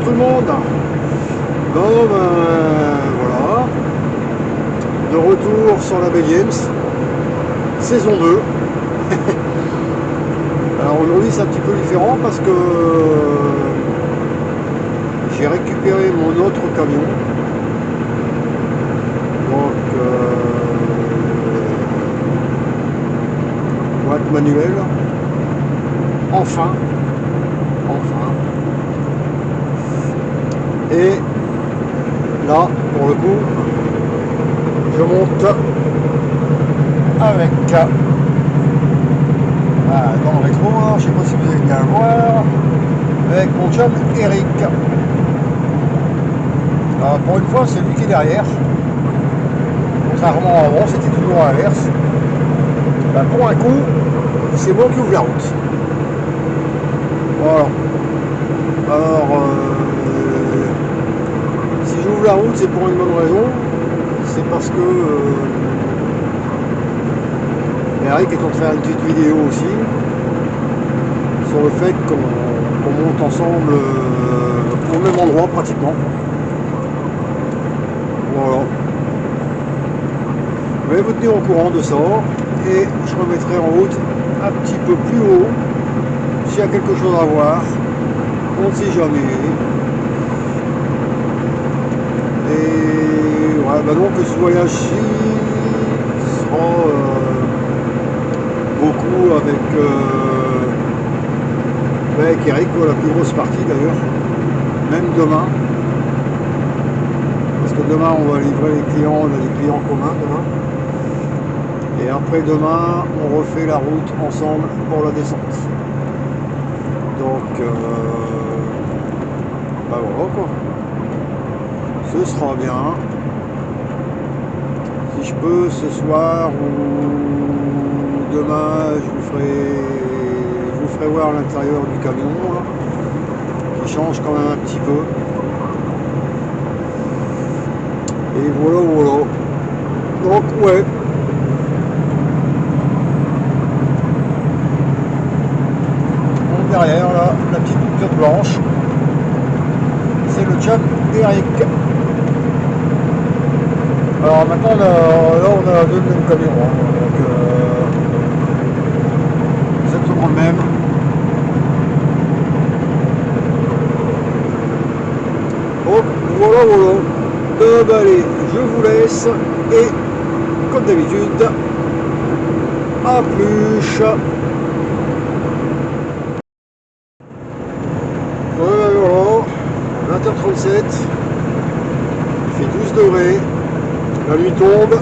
tout le monde. Bon, voilà. De retour sur la Bay Games, saison 2. Alors aujourd'hui c'est un petit peu différent parce que j'ai récupéré mon autre camion. Donc boîte manuelle. Enfin. Et là, pour le coup, je monte avec dans le rétro, hein, je sais pas si vous avez bien le voir, avec mon chum Eric. Alors, pour une fois, c'est lui qui est derrière. Contrairement à avant, c'était toujours à l'inverse. Pour un coup, c'est moi qui ouvre la route. Voilà. Alors, si j'ouvre la route, c'est pour une bonne raison. C'est parce que Eric est en train de faire une petite vidéo aussi sur le fait qu'on monte ensemble au même endroit pratiquement. Voilà. Je vais vous tenir au courant de ça et je remettrai en route un petit peu plus haut s'il y a quelque chose à voir. On ne sait jamais. Et ouais, donc ce voyage-ci sera beaucoup avec Eric, la plus grosse partie d'ailleurs, même demain, parce que demain on va livrer les clients, on a des clients communs demain, et après demain on refait la route ensemble pour la descente. Donc voilà quoi, ce sera bien. Si je peux ce soir ou demain, je vous ferai voir l'intérieur du camion là, qui change quand même un petit peu. Et voilà. Donc ouais. Donc derrière là, la petite boucle blanche, c'est le chum Eric. Alors maintenant on a deux mêmes camions, hein, donc exactement le même. Donc voilà. Allez, je vous laisse et comme d'habitude, à plus. Voilà, 20h37, il fait 12 degrés. La nuit tombe,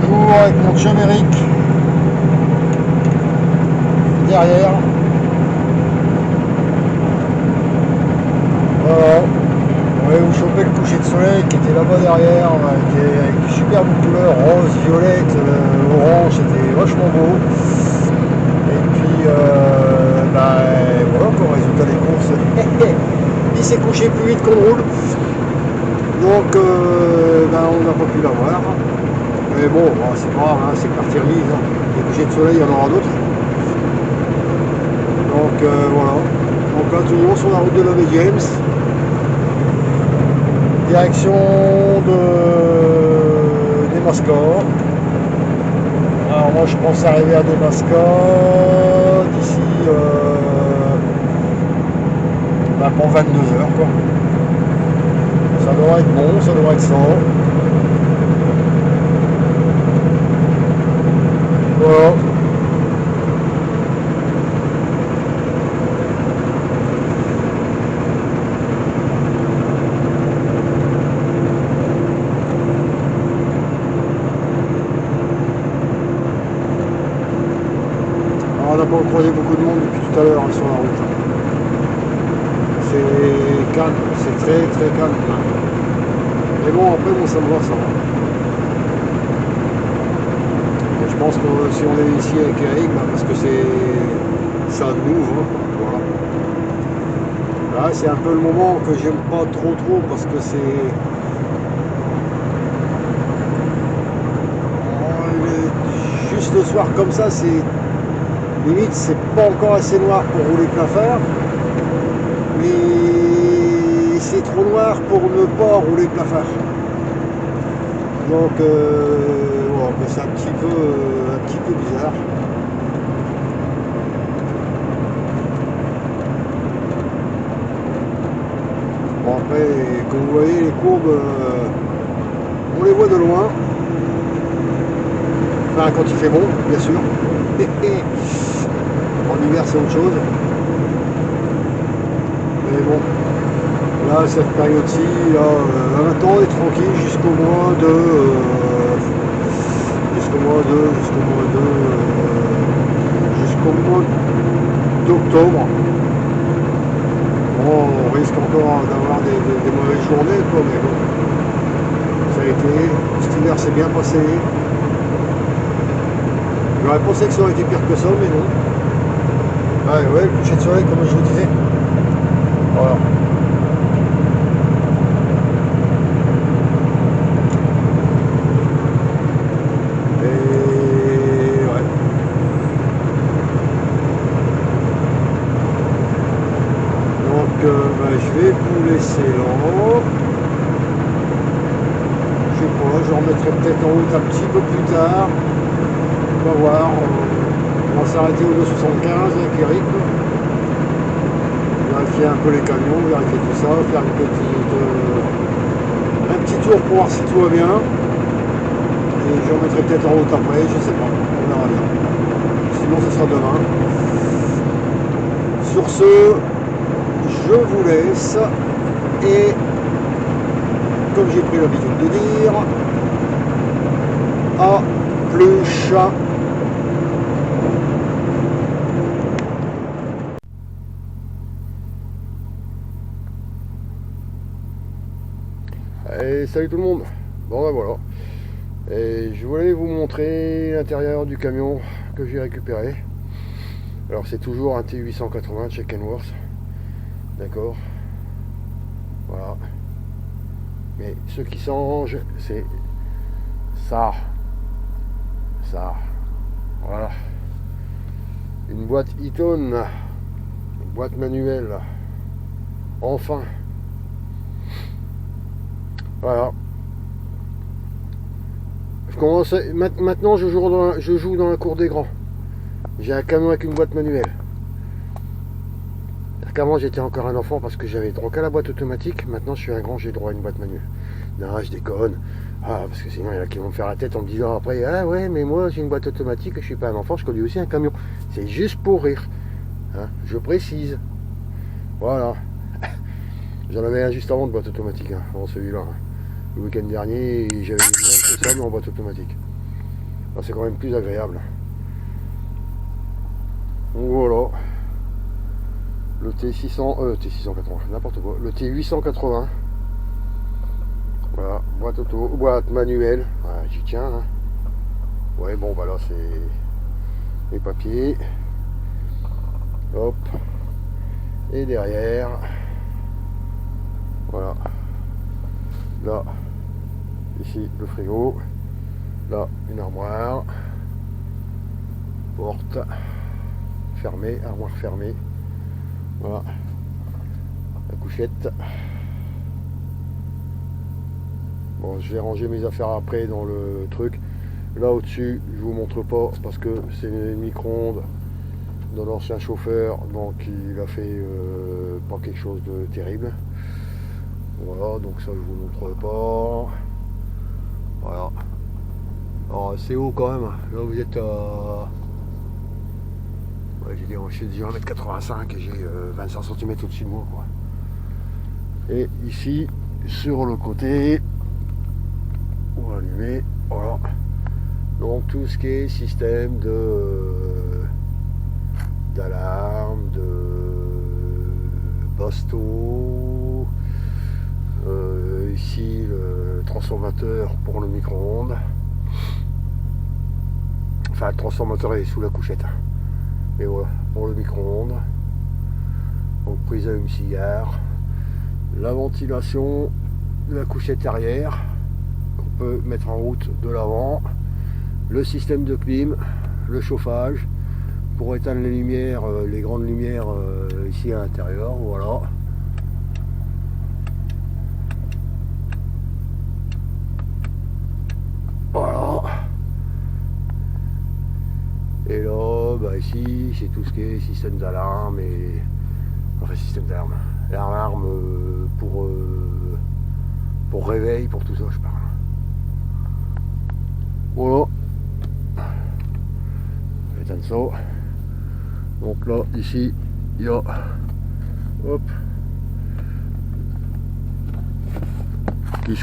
toujours avec mon chum Eric derrière. Voilà, on va vous choper le coucher de soleil qui était là-bas derrière, qui est avec de superbes couleurs, rose, violette, orange, c'était vachement beau. Et puis voilà pour le résultat des courses. Il s'est couché plus vite qu'on roule. Donc on n'a pas pu l'avoir. Mais bon, c'est pas grave, hein, c'est partie remise. Hein. Les couchers de soleil, il y en aura d'autres. Donc voilà. Donc là toujours sur la route de la Bay James. Direction des Mascats. Alors moi je pense arriver à des Mascats d'ici pour 22h quoi. Ça devrait être bon, ça devrait être ça. Voilà. Alors, on n'a pas croisé beaucoup de monde depuis tout à l'heure sur la route. C'est calme, c'est très calme. Mais bon, après, ça me va, ça va. Et je pense que si on est ici avec Eric, parce que ça nous ouvre, voilà. Là, c'est un peu le moment que j'aime pas trop, parce que c'est... Juste le soir comme ça, c'est... Limite, c'est pas encore assez noir pour rouler plein fer. mais c'est trop noir pour ne pas rouler le plafard. Donc voilà, c'est un petit peu bizarre. Bon après, comme vous voyez, les courbes, on les voit de loin. Enfin, quand il fait bon, bien sûr. En hiver, c'est autre chose. Mais bon, là, cette période-ci, maintenant, on est tranquille jusqu'au mois d'octobre. Bon, on risque encore d'avoir des mauvaises journées, quoi, mais bon, ça a été, cet hiver s'est bien passé. J'aurais pensé que ça aurait été pire que ça, mais non. Ouais, le coucher de soleil, comme je vous disais. Voilà. Et ouais. Donc je vais vous laisser là. Je sais pas, je remettrai peut-être en route un petit peu plus tard. On va voir. On va s'arrêter au 275 avec Eric. Vérifier un peu les camions, vérifier tout ça, faire un petit tour pour voir si tout va bien. Et je remettrai peut-être en route après, je sais pas, on verra bien. Sinon ce sera demain. Sur ce, je vous laisse et comme j'ai pris l'habitude de dire, à plus. Et salut tout le monde. Bon ben voilà. Et je voulais vous montrer l'intérieur du camion que j'ai récupéré. Alors c'est toujours un T880 chez Kenworth. D'accord. Voilà. Mais ce qui change, c'est ça. Ça. Voilà. Une boîte Eaton. Une boîte manuelle. Enfin. Voilà. Maintenant je joue dans la cour des grands. J'ai un camion avec une boîte manuelle. Qu'avant j'étais encore un enfant parce que j'avais droit qu'à la boîte automatique. Maintenant je suis un grand, j'ai droit à une boîte manuelle. Non, je déconne. Parce que sinon il y en a qui vont me faire la tête en me disant après, ah ouais mais moi j'ai une boîte automatique, je suis pas un enfant, je conduis aussi un camion. C'est juste pour rire. Hein, je précise. Voilà. J'en avais un juste avant de boîte automatique, hein, avant celui-là. Hein. Le week-end dernier, j'avais même que ça, mais en boîte automatique. C'est quand même plus agréable. Donc voilà. Le T680, n'importe quoi. Le T880. Voilà, boîte auto, boîte manuelle. Voilà, j'y tiens. Hein. Ouais, bon, bah là, c'est les papiers. Hop. Et derrière. Voilà. Là. Ici le frigo, là une armoire, porte fermée, armoire fermée, voilà, la couchette. Bon, je vais ranger mes affaires après dans le truc. Là au-dessus, je vous montre pas parce que c'est les micro-ondes de l'ancien chauffeur, donc il a fait pas quelque chose de terrible. Voilà, donc ça je vous montre pas. Voilà. Alors c'est haut quand même. Là vous êtes à... Ouais, je suis déjà 1m85 et j'ai 25 cm au-dessus de moi. Quoi. Et ici, sur le côté, on va allumer. Voilà. Donc tout ce qui est système d'alarme, de basto. Ici le transformateur pour le micro-ondes. Enfin le transformateur est sous la couchette. Et voilà, pour le micro-ondes. Donc prise à allume-cigare. La ventilation de la couchette arrière qu'on peut mettre en route de l'avant. Le système de clim, le chauffage pour éteindre les lumières, les grandes lumières ici à l'intérieur. Voilà. ici, c'est tout ce qui est système d'alarme et... Enfin, système d'alarme. L'alarme pour réveil, pour tout ça, je parle. Voilà. Je vais éteindre ça. Donc là, ici, il y a... Hop.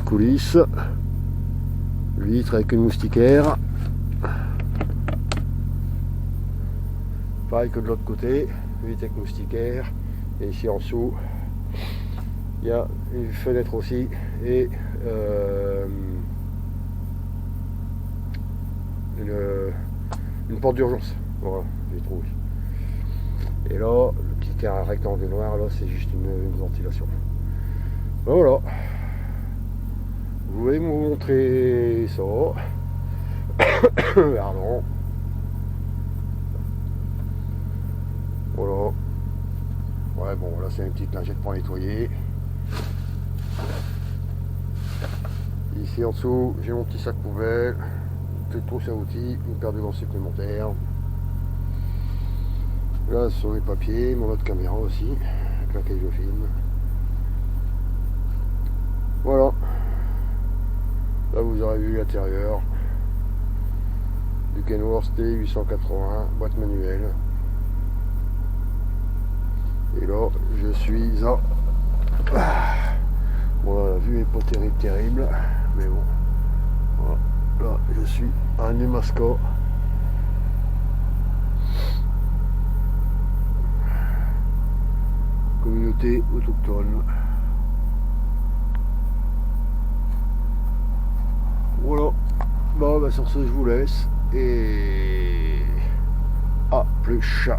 Coulisse. Vitre avec une moustiquaire. Pareil que de l'autre côté, vitre avec moustiquaire. Et ici en dessous, il y a une fenêtre aussi et une porte d'urgence. Voilà, j'ai trouvé. Et là, le petit rectangle noir, là, c'est juste une ventilation. Ben voilà. Je voulais vous montrer ça. Pardon. Voilà. Ouais, bon, là, c'est une petite lingette pour nettoyer. Ici en dessous, j'ai mon petit sac poubelle, petite trousse à outils, une paire de gants supplémentaires. Là, ce sont les papiers, mon autre caméra aussi, avec laquelle je filme. Voilà. Là, vous aurez vu l'intérieur du Kenworth T880, boîte manuelle. Et là, je suis à... Bon, là, la vue est pas terrible, mais bon. Voilà. Là, je suis à Nemaska. Communauté autochtone. Voilà. Bon, bah, sur ce, je vous laisse. Et... à plus.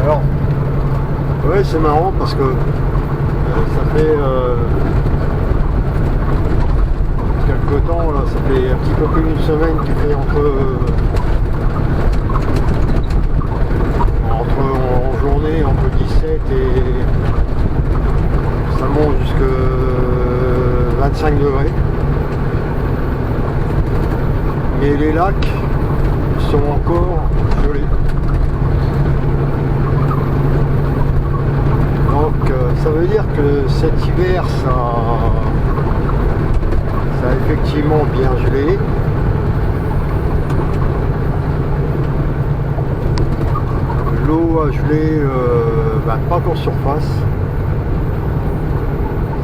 Alors, ouais, c'est marrant parce que ça fait quelque temps, là, ça fait un petit peu plus d'une semaine qu'il fait en journée entre 17 et ça monte jusqu'à 25 degrés. Mais les lacs sont encore gelés. Donc ça veut dire que cet hiver ça a effectivement bien gelé. L'eau a gelé pas qu'en surface,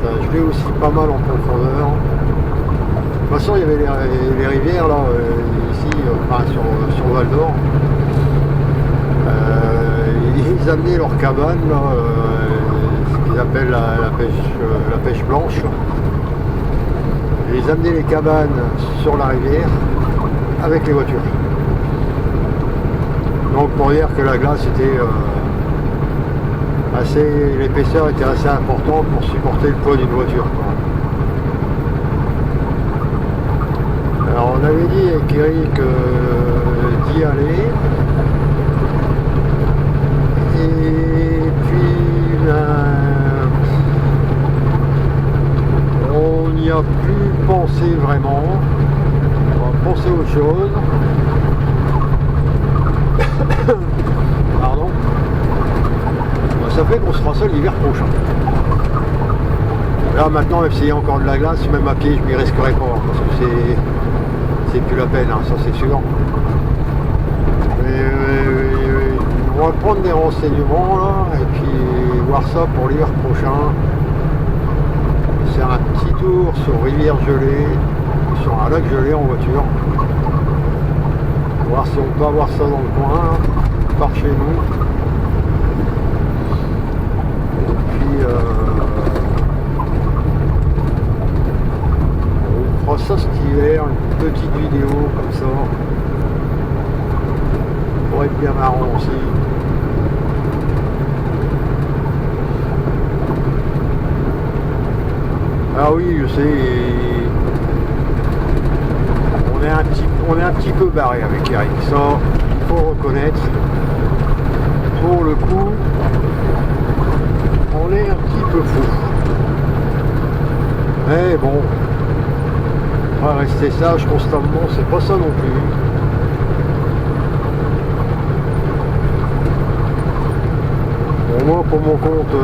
ça a gelé aussi pas mal en profondeur. De toute façon il y avait les rivières là, ici, sur Val d'Or. Ils amenaient leurs cabanes, là, ce qu'ils appellent la pêche blanche. Ils amenaient les cabanes sur la rivière avec les voitures. Donc pour dire que la glace était l'épaisseur était assez importante pour supporter le poids d'une voiture, quoi. Alors on avait dit avec Eric d'y aller. Et puis on n'y a plus pensé vraiment. On va penser à autre chose. Pardon. Ça fait qu'on sera seul l'hiver prochain. Là maintenant, même s'il y a encore de la glace, même à pied, je m'y risquerai pas, parce que c'est plus la peine, hein, ça c'est sûr. Mais on va prendre des renseignements là, et puis voir ça pour l'hiver prochain. Faire un petit tour sur rivière gelée, sur un lac gelé en voiture. Voir si on peut avoir ça dans le coin, là, par chez nous. Et puis on fera ça cet hiver, une petite vidéo comme ça. Ça pourrait être bien marrant aussi. Ah oui, je sais, on est un petit peu barré avec Eric, ça, il faut reconnaître. Pour le coup, on remplissage constamment, c'est pas ça non plus. Bon, moi pour mon compte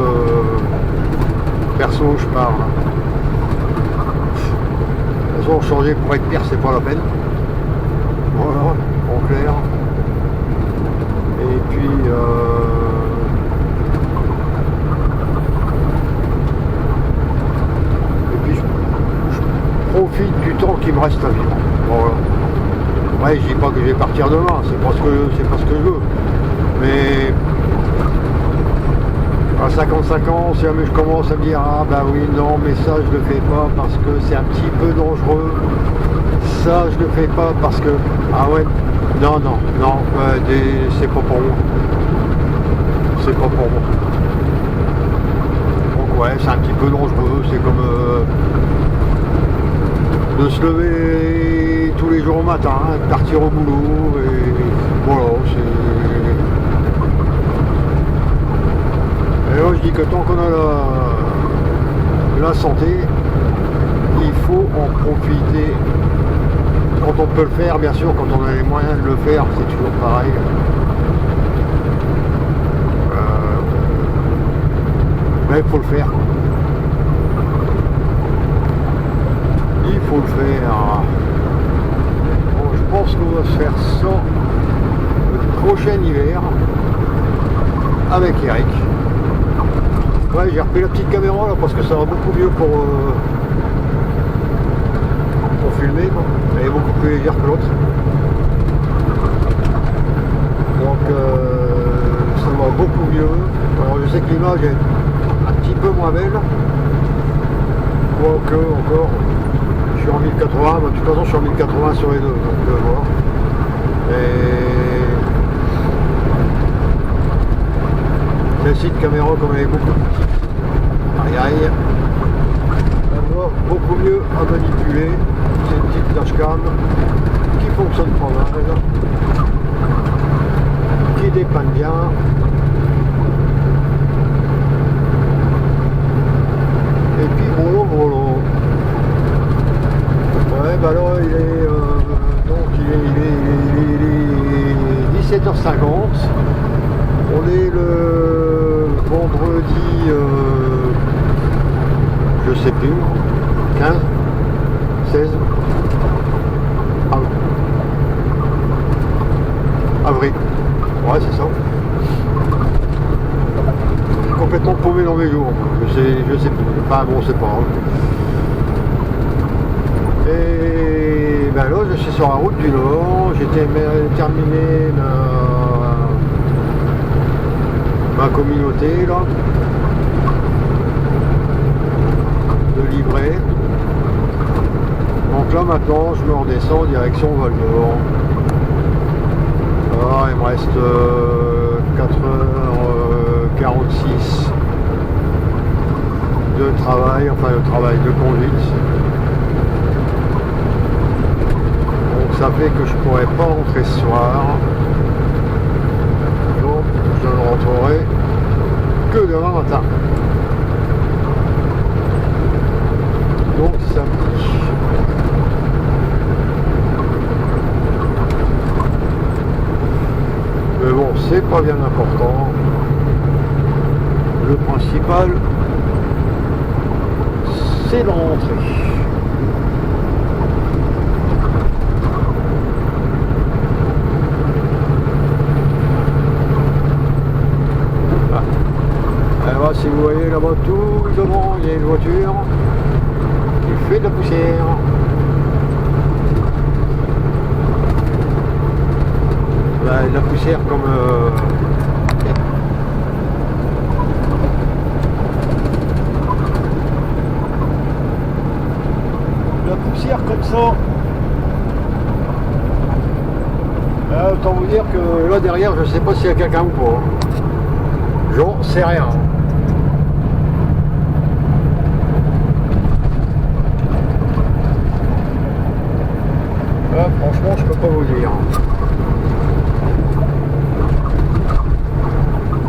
perso je parle. De toute façon changer pour être pire c'est pas la peine. Voilà, en clair. Et puis je profite du temps qui me reste à vivre. Voilà. Ouais, je dis pas que je vais partir demain, c'est pas ce que je veux. Mais à 55 ans, si jamais je commence à me dire ah bah oui non mais ça je le fais pas parce que c'est un petit peu dangereux, ça je le fais pas parce que ah ouais non c'est pas pour moi. C'est pas pour moi. Donc ouais c'est un petit peu dangereux, c'est comme de se lever tous les jours au matin, de partir au boulot et voilà et là je dis que tant qu'on a la santé, il faut en profiter quand on peut le faire, bien sûr, quand on a les moyens de le faire, c'est toujours pareil. Mais il faut le faire. Il faut le faire. Bon, je pense qu'on va se faire ça le prochain hiver avec Eric. Ouais, j'ai repris la petite caméra là parce que ça va beaucoup mieux pour filmer. Quoi. Elle est beaucoup plus légère que l'autre. Donc ça va beaucoup mieux. Alors je sais que l'image est un petit peu moins belle. Quoique encore, je suis en 1080, de toute façon je suis en 1080 sur les deux. Donc voilà. Et celle-ci de caméra comme elle est beaucoup aïe, elle voit beaucoup mieux à manipuler. C'est une petite dashcam qui fonctionne pas mal, qui dépanne bien. Et puis voilà. Ouais bah là il est donc il est 17h50. On est le vendredi je sais plus 15 16 avril. Ouais c'est ça. Je suis complètement paumé dans mes jours. Je sais plus. Enfin bon c'est pas grave. Et ben là je suis sur la route du Nord. J'ai terminé ma communauté là. De livrer. Donc là maintenant je me redescends en direction Val d'Or. Ah, il me reste 4h46 de travail, enfin de travail de conduite. Donc ça fait que je pourrais pas rentrer ce soir. Donc je ne rentrerai que demain matin. Donc samedi. Mais bon, c'est pas bien important. Le principal, c'est de rentrer. Alors, si vous voyez là-bas tout devant, il y a une voiture qui fait de la poussière. La poussière comme la poussière comme ça. Autant vous dire que là derrière je sais pas s'il y a quelqu'un ou pas. J'en sais rien. Franchement je peux pas vous dire.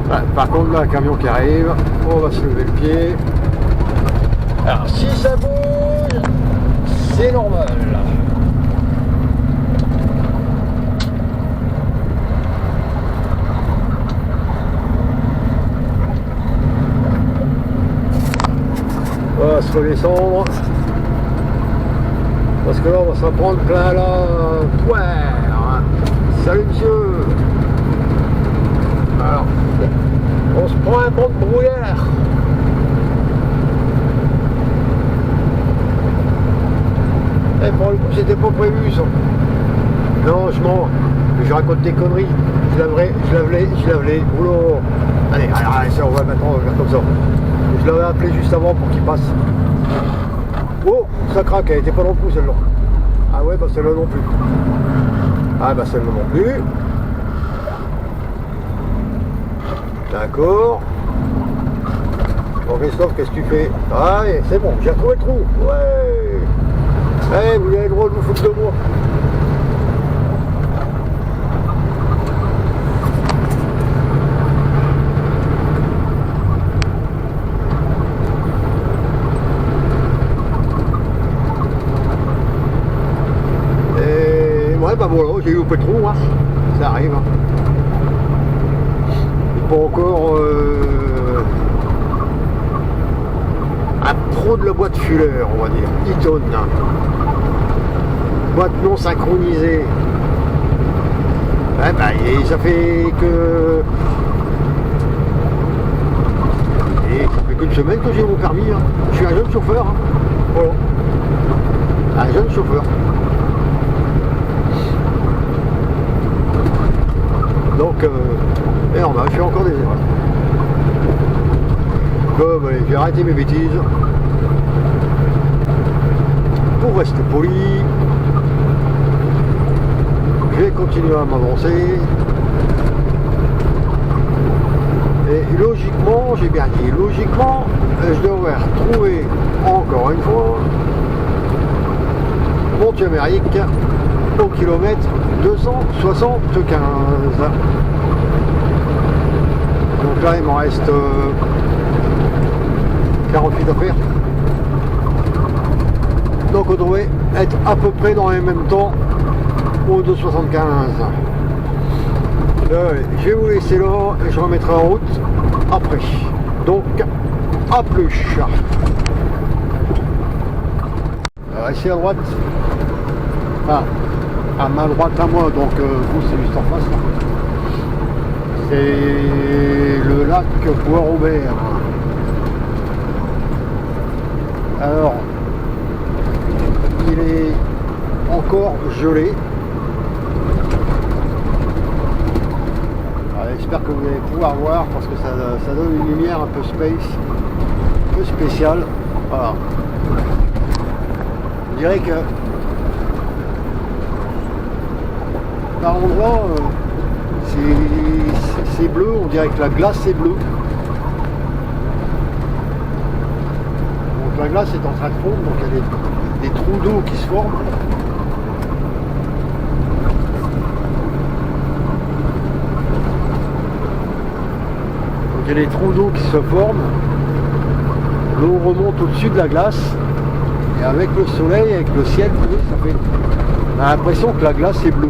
Ouais, par contre là un camion qui arrive, on va se lever le pied. Alors si ça bouge, c'est normal. redescendre. Parce que là, on va s'en prendre plein la poire. Salut monsieur. Alors, on se prend un bon brouillard. Et pour le coup, c'était pas prévu ça. Non, je raconte des conneries. Je lave les. Oula. Allez, ça, on va maintenant faire comme ça. Je l'avais appelé juste avant pour qu'il passe. Oh, ça craque, elle était pas non plus celle-là. Ah ouais, bah celle-là non plus. Ah bah celle-là non plus. D'accord. Bon Christophe, qu'est-ce que tu fais? Ah c'est bon, j'ai retrouvé le trou. Ouais. Eh, vous avez le droit de vous foutre de moi. Ouais, bah voilà, j'ai eu loupé le trou, hein. Ça arrive. Hein. Pas encore un pro de la boîte Fuller, on va dire. Eaton. Boîte non synchronisée. Ouais, bah, et ça fait que. Et ça fait qu'une semaine que j'ai mon permis. Hein. Je suis un jeune chauffeur. Hein. Voilà. Un jeune chauffeur. Donc, merde, je fais encore des erreurs. Bon, allez, j'ai arrêté mes bêtises. Pour rester poli, je vais continuer à m'avancer. Et logiquement, j'ai bien dit, logiquement, je devrais retrouver encore une fois mon Amérique au kilomètre 275. Donc là il m'en reste 48 à faire. Donc on devrait être à peu près dans les mêmes temps au 275. Je vais vous laisser là et je remettrai en route après. Donc à plus. Alors ici à droite. Enfin, à ma droite à moi, donc vous c'est juste en face là. C'est le lac Bois-Robert. Alors, il est encore gelé. Alors, j'espère que vous allez pouvoir voir parce que ça donne une lumière un peu space, un peu spéciale. Voilà. Je dirais que par endroit c'est bleu, on dirait que la glace est bleue. Donc la glace est en train de fondre, donc il y a des trous d'eau qui se forment. Donc il y a des trous d'eau qui se forment, l'eau remonte au-dessus de la glace, et avec le soleil, avec le ciel bleu, ça fait, on a l'impression que la glace est bleue.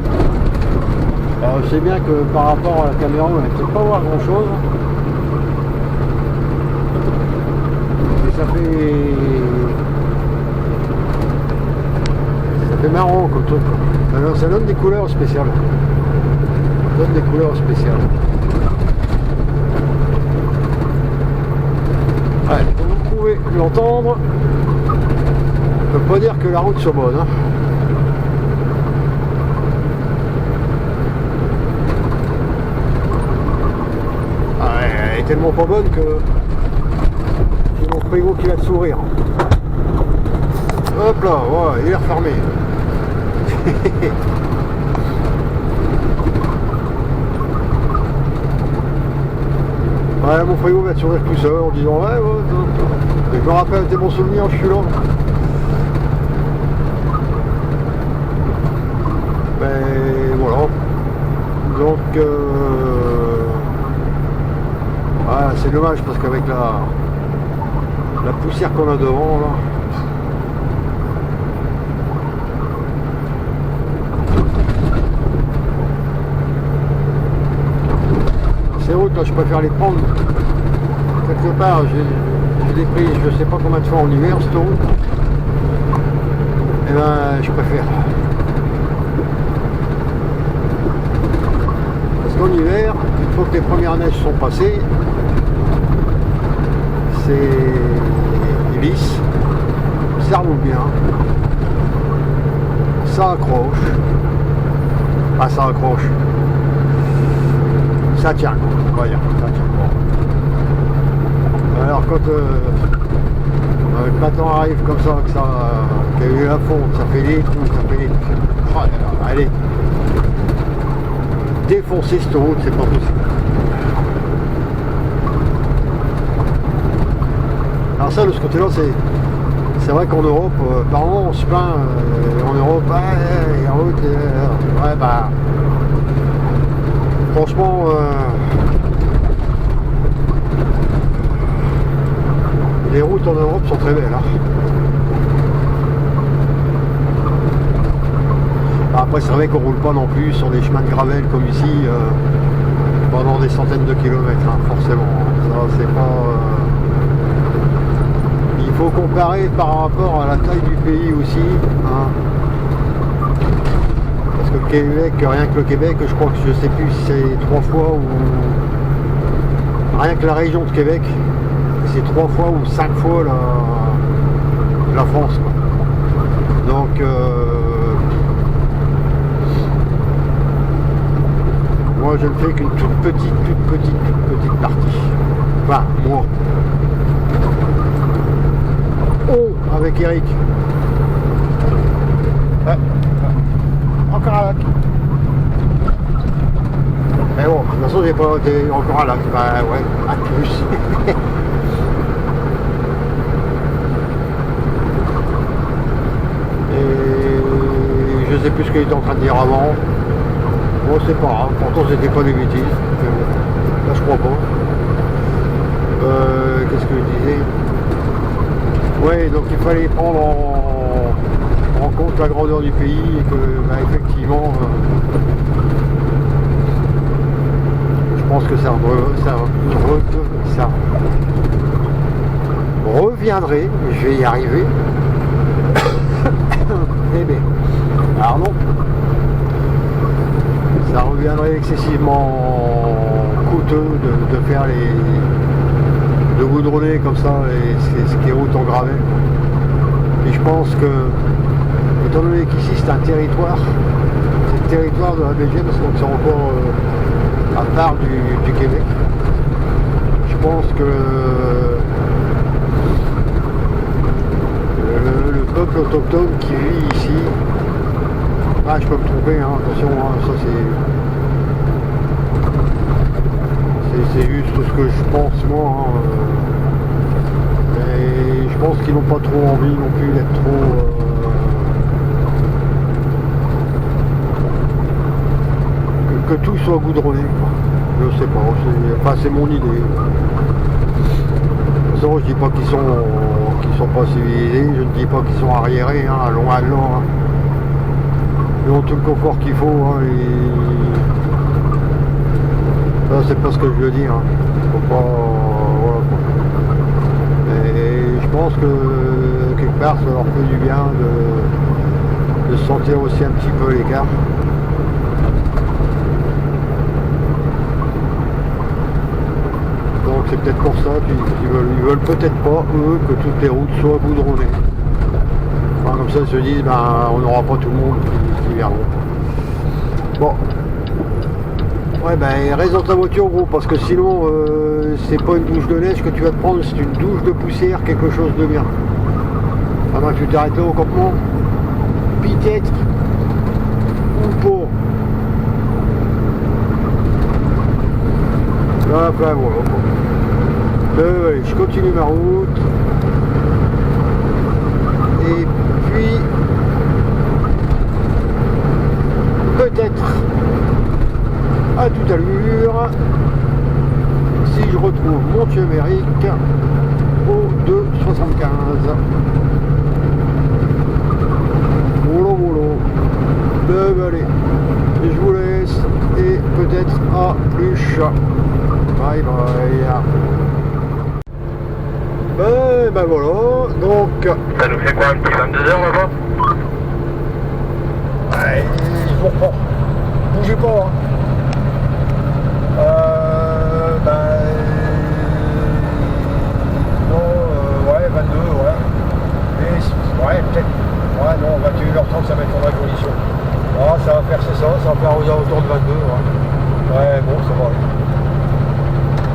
Alors je sais bien que par rapport à la caméra, on ne va peut-être pas voir grand chose. Mais ça fait marrant comme truc. Alors, ça donne des couleurs spéciales. Ça donne des couleurs spéciales. Ouais, comme vous pouvez l'entendre, je ne peux pas dire que la route soit bonne. Hein. Elle est tellement pas bonne que j'ai mon frigo qui va te sourire. Hop là, ouais, il est refermé. Ouais, mon frigo va te sourire tout seul en disant ouais, je me rappelle tes bons souvenirs, je suis là. Ben voilà. Donc ah, c'est dommage parce qu'avec la poussière qu'on a devant là. Ces routes là je préfère les prendre quelque part, j'ai des prises, je sais pas combien de fois en hiver, cette route. Et ben, je préfère. Parce qu'en hiver, une fois que les premières neiges sont passées, c'est lisse, ça roule bien, ça accroche, ça accroche, ça tient, on va dire, ça tient. Alors quand le printemps arrive comme ça, qu'il y a eu la fonte, ça fait des trous, oh, allez, défoncer cette route, c'est pas possible. Alors ça, de ce côté-là, c'est vrai qu'en Europe, par an, on se plaint, en Europe, les routes, ouais, bah, franchement, les routes en Europe sont très belles. Hein. Après, c'est vrai qu'on roule pas non plus sur des chemins de gravel comme ici pendant des centaines de kilomètres, hein, forcément. Ça, c'est pas. Il faut comparer par rapport à la taille du pays aussi. Hein. Parce que le Québec, rien que le Québec, je crois que je sais plus si c'est 3 fois ou. Rien que la région de Québec, c'est 3 fois ou 5 fois la France. Quoi. Donc. Moi je ne fais qu'une toute petite partie. Enfin, moi. Oh, avec Eric. Encore un lac. Mais bon, de toute façon j'ai pas été encore un lac. Bah ouais, à plus. Et je sais plus ce qu'il était en train de dire avant. Bon, c'est pas grave, pourtant c'était pas des bêtises, mais bon, là je crois pas. Qu'est-ce que je disais? Ouais, donc il fallait prendre en compte la grandeur du pays et que, bah, effectivement, je pense que ça reviendrait, je vais y arriver. Eh bien, alors non. Ça reviendrait excessivement coûteux de faire de goudronner comme ça ce qui est route en gravel. Et je pense que, étant donné qu'ici c'est un territoire, c'est le territoire de la Belgique, donc c'est encore à part du Québec, je pense que le peuple autochtone qui vit ici, je peux me tromper, hein, attention, hein, ça c'est juste ce que je pense moi. Hein, et je pense qu'ils n'ont pas trop envie non plus d'être trop. Que tout soit goudronné. Quoi. Je sais pas, enfin c'est mon idée. De toute façon, je dis pas qu'ils sont pas civilisés, je ne dis pas qu'ils sont arriérés, hein, loin de là. Hein. Ils ont tout le confort qu'il faut. Hein, ça, c'est pas ce que je veux dire. Hein. Faut pas. Voilà, quoi. Et je pense que quelque part, ça leur fait du bien de se sentir aussi un petit peu à l'écart. Donc c'est peut-être pour ça qu'ils veulent peut-être pas, eux, que toutes les routes soient goudronnées. Enfin, comme ça, ils se disent, on n'aura pas tout le monde qui viendront. Bon. Ouais, reste dans ta voiture, gros, parce que sinon, c'est pas une douche de neige que tu vas te prendre, c'est une douche de poussière, quelque chose de bien. Pendant que tu t'arrêtes là au campement, peut-être, ou pas. Là, voilà. Allez, je continue ma route. Et puis, peut-être, à toute allure, si je retrouve mon Méric au 2,75. Mollo. Allez, je vous laisse et peut-être à plus. Bye bye. Ben voilà, donc... Ça nous fait quoi, un petit 22 heures là-bas? Ouais, je vous reprends. Bougez pas, hein. Non, ouais, 22, ouais. Et, ouais, peut-être. Ouais, non, 21h30, ça va être en vraie condition. Ah, ça va faire, c'est ça va faire aux alentours de 22, ouais. Ouais, bon, ça va aller.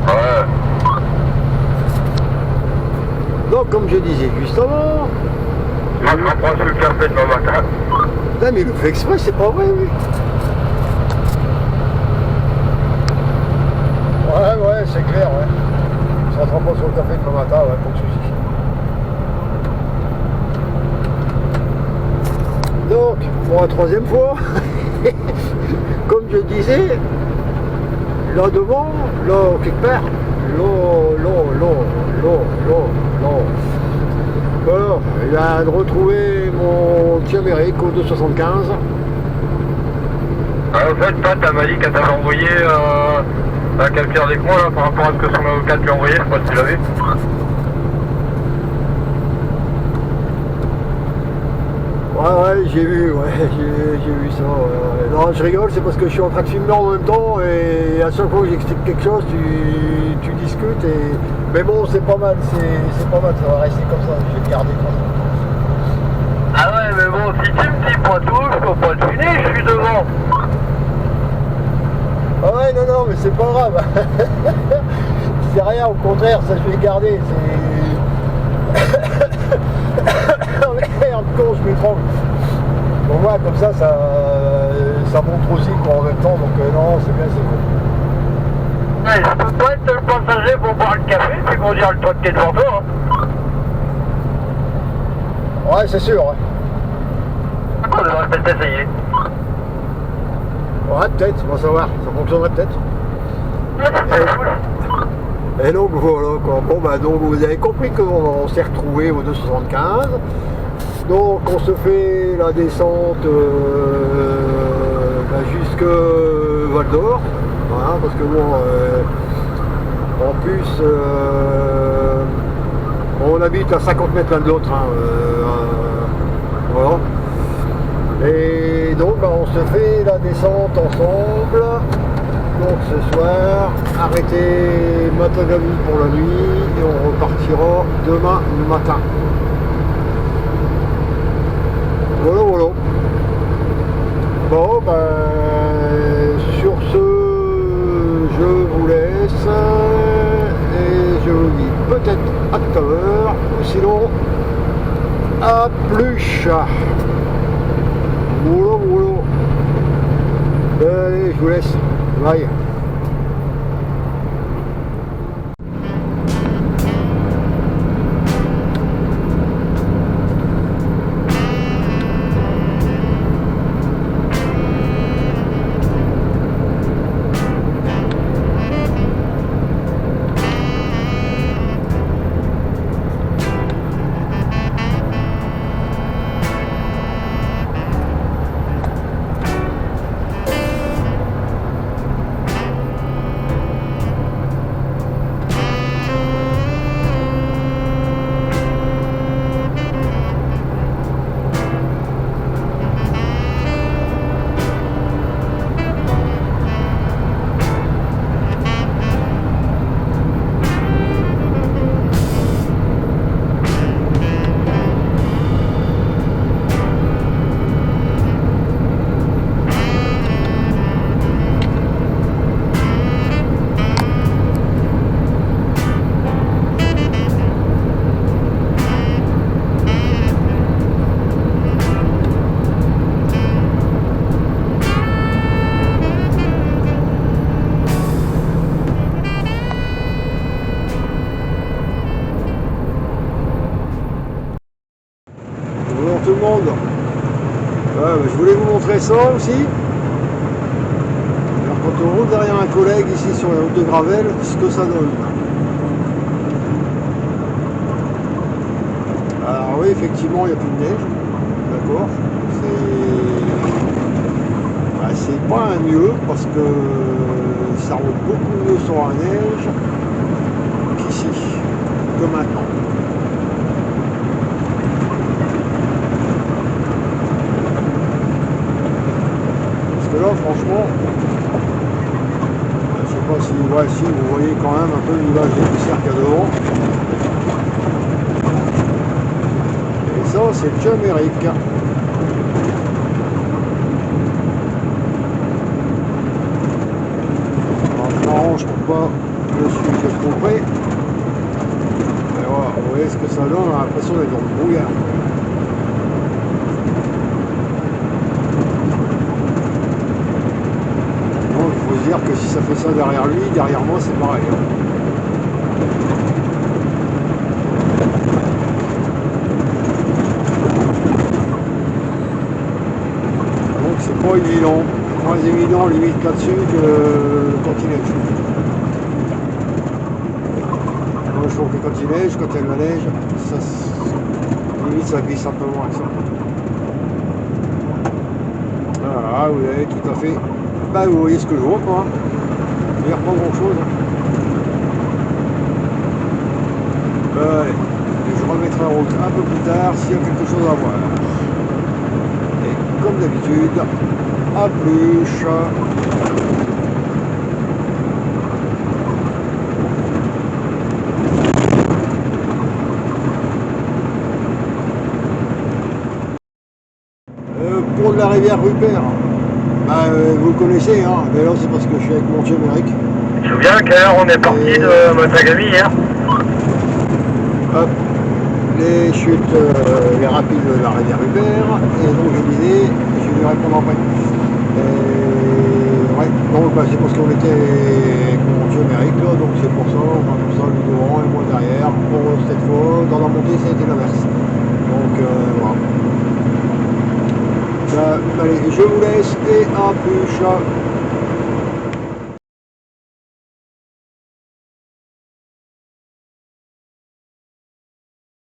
Ouais. Donc, comme je disais juste avant... Je me prends sur le café demain matin. Non, mais il le fait exprès, c'est pas vrai, oui. Ouais, c'est clair, ouais. Ça ne pas sur le café demain matin, ouais, pas de soucis. Donc, pour la troisième fois, comme je disais, là devant, là, quelque part, voilà, il vient de retrouver mon petit Amérique au 275. Ah, en fait, Pat, elle m'a dit qu'elle t'avait envoyé un calculateur d'écran là, par rapport à ce que son avocat lui a envoyé, je sais pas si tu l'as vu. Ouais, j'ai vu, j'ai vu ça. Ouais. Non, je rigole, c'est parce que je suis en train de filmer en même temps et à chaque fois que j'explique quelque chose, tu discutes et... Mais bon, c'est pas mal, c'est pas mal, ça va rester comme ça, je vais le garder comme ça. Ah ouais, mais bon, si tu me dis pas tout, je peux pas deviner, je suis devant. Ah ouais, non, mais c'est pas grave. C'est rien, au contraire, ça je vais le garder, c'est... Merde, con, je m'étrangle. Bon, moi, comme ça montre aussi quoi, en même temps, donc non, c'est bien, c'est bon. Ouais, je peux pas être le passager pour boire le café, puis conduire le truc qui est devant toi. Hein. Ouais, c'est sûr. Ouais. On devrait peut-être essayer. Ouais, peut-être, on va savoir, ça fonctionnerait peut-être. Ouais, c'est cool. Et donc voilà quoi. Bon bah donc vous avez compris qu'on s'est retrouvé au 275. Donc on se fait la descente jusque Val d'Or. Voilà, parce que bon en plus on habite à 50 mètres l'un de l'autre. Hein, voilà. Et donc bah, on se fait la descente ensemble. Donc ce soir, arrêtez Matagami pour la nuit et on repartira demain matin. Voilà. Bon, ben, sur ce, je vous laisse et je vous dis peut-être à tout à l'heure, ou sinon, à plus. Voilà. Allez, je vous laisse. Bye. Tout le monde. Ouais, je voulais vous montrer ça aussi. Alors quand on roule derrière un collègue ici sur la route de Gravel, ce que ça donne. Alors oui, effectivement, il n'y a plus de neige. D'accord. C'est pas un mieux parce que ça roule beaucoup mieux sur la neige qu'ici. que maintenant. Parce que là, franchement, je sais pas si, ouais, si vous voyez quand même un peu le nuage d'épaisseur qu'il y a devant. Et ça, c'est le Jamérique. Je trouve pas le sujet trop près. Mais voilà, vous voyez ce que ça donne, on a l'impression d'être dans le brouillard. Donc il faut se dire que si ça fait ça derrière lui, derrière moi c'est pareil. Hein. Donc c'est pas évident. Moins évident limite là-dessus que quand il neige. Moi je trouve que quand il neige, quand il y a de la neige, ça, limite ça glisse un peu moins que ça. Voilà, vous avez tout à fait. Bah vous voyez ce que je vois quoi. Il n'y a pas grand chose. Ouais. Je remettrai en route un peu plus tard s'il y a quelque chose à voir. Et comme d'habitude, à plus. Pour de la rivière Rupert, bah, vous le connaissez, hein, mais là c'est parce que je suis avec mon Jamérique. Je me souviens à quelle heure on est parti de Matagami hier. Hop, les chutes, les rapides de la rivière Rupert, et donc je disais, je vais lui répondre après. Ouais, donc bah, c'est parce qu'on était avec mon Jamérique, là, donc c'est pour ça, on a comme ça lui devant et moi derrière. Pour cette fois, dans la montée ça a été l'inverse. Donc voilà. Allez, je vous laisse et à plus.